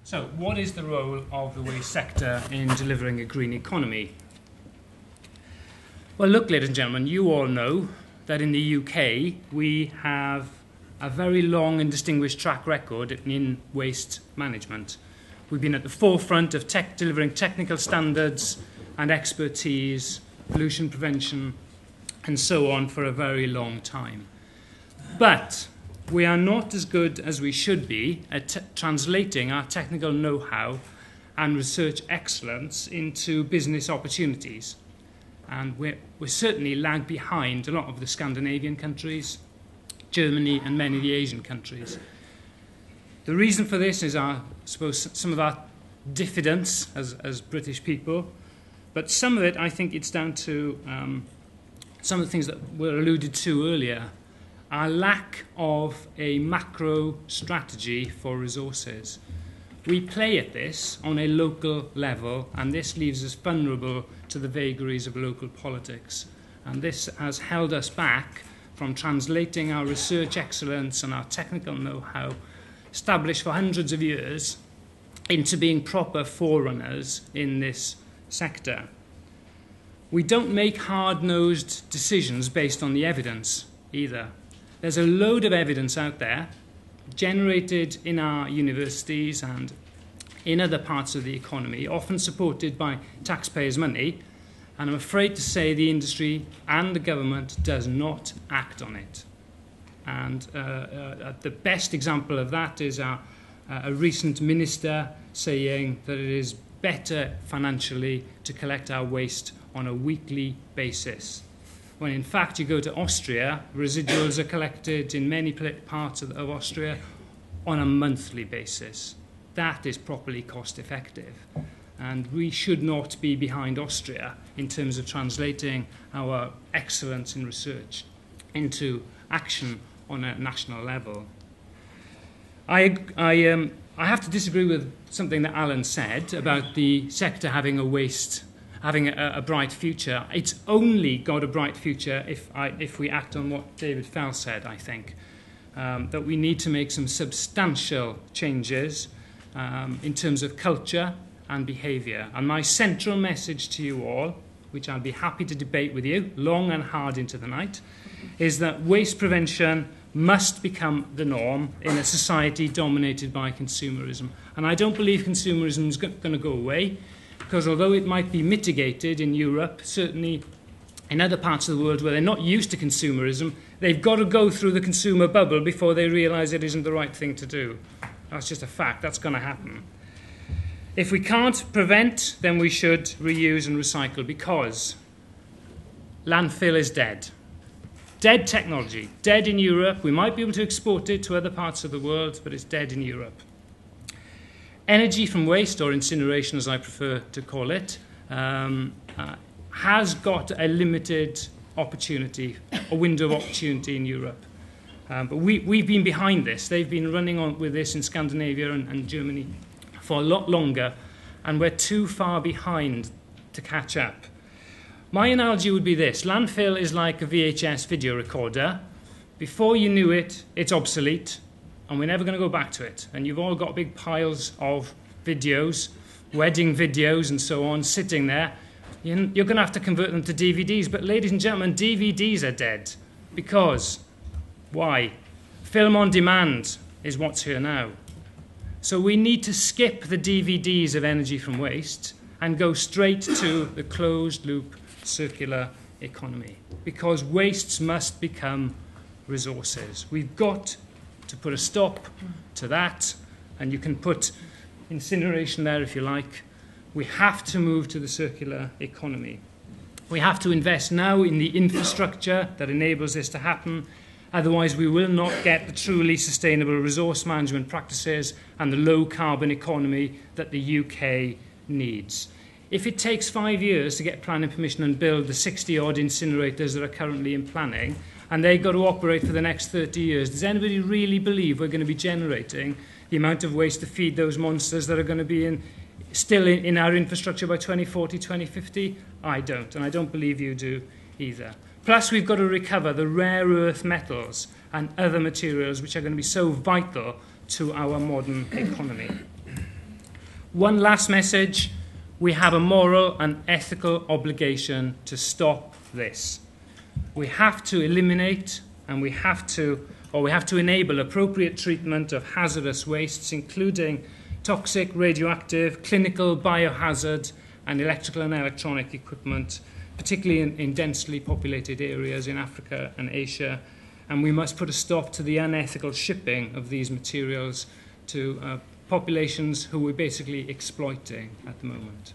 So, what is the role of the waste sector in delivering a green economy? Well, look, ladies and gentlemen, you all know that in the UK we have a very long and distinguished track record in waste management. We've been at the forefront of delivering technical standards and expertise, pollution prevention, and so on for a very long time. But we are not as good as we should be at translating our technical know-how and research excellence into business opportunities. And we're certainly lag behind a lot of the Scandinavian countries, Germany, and many of the Asian countries. The reason for this is, I suppose, some of our diffidence as British people, but some of it, I think it's down to some of the things that were alluded to earlier. Our lack of a macro strategy for resources. We play at this on a local level, and this leaves us vulnerable to the vagaries of local politics. And this has held us back from translating our research excellence and our technical know-how, established for hundreds of years, into being proper forerunners in this sector. We don't make hard-nosed decisions based on the evidence either. There's a load of evidence out there generated in our universities and in other parts of the economy, often supported by taxpayers' money, and I'm afraid to say the industry and the government does not act on it. And the best example of that is a recent minister saying that it is better financially to collect our waste on a weekly basis. When in fact you go to Austria, residuals are collected in many parts of Austria on a monthly basis. That is properly cost effective. And we should not be behind Austria in terms of translating our excellence in research into action on a national level. I have to disagree with something that Alan said about the sector having a bright future. It's only got a bright future if we act on what David Fell said, I think. That we need to make some substantial changes in terms of culture and behaviour. And my central message to you all, which I'll be happy to debate with you long and hard into the night, is that waste prevention must become the norm in a society dominated by consumerism. And I don't believe consumerism is going to go away, because although it might be mitigated in Europe, certainly in other parts of the world where they're not used to consumerism, they've got to go through the consumer bubble before they realise it isn't the right thing to do. That's just a fact. That's going to happen. If we can't prevent, then we should reuse and recycle, because landfill is dead. Dead technology. Dead in Europe. We might be able to export it to other parts of the world, but it's dead in Europe. Energy from waste, or incineration as I prefer to call it, has got a limited opportunity, a window of opportunity in Europe. But we've been behind this. They've been running on with this in Scandinavia and Germany for a lot longer, and we're too far behind to catch up. My analogy would be this. Landfill is like a VHS video recorder. Before you knew it, it's obsolete, and we're never going to go back to it. And you've all got big piles of videos, wedding videos and so on, sitting there. You're going to have to convert them to DVDs. But ladies and gentlemen, DVDs are dead. Because, why? Film on demand is what's here now. So we need to skip the DVDs of energy from waste and go straight to the closed-loop circular economy, because wastes must become resources. We've got to put a stop to that, and you can put incineration there if you like. We have to move to the circular economy. We have to invest now in the infrastructure that enables this to happen. Otherwise, we will not get the truly sustainable resource management practices and the low-carbon economy that the UK needs. If it takes 5 years to get planning permission and build the 60-odd incinerators that are currently in planning, and they've got to operate for the next 30 years, does anybody really believe we're going to be generating the amount of waste to feed those monsters that are going to be still in our infrastructure by 2040, 2050? I don't, and I don't believe you do either. Plus, we've got to recover the rare earth metals and other materials which are going to be so vital to our modern economy. One last message: we have a moral and ethical obligation to stop this. We have to eliminate and we have to enable appropriate treatment of hazardous wastes, including toxic, radioactive, clinical, biohazard, and electrical and electronic equipment, particularly in densely populated areas in Africa and Asia. And we must put a stop to the unethical shipping of these materials to populations who we're basically exploiting at the moment.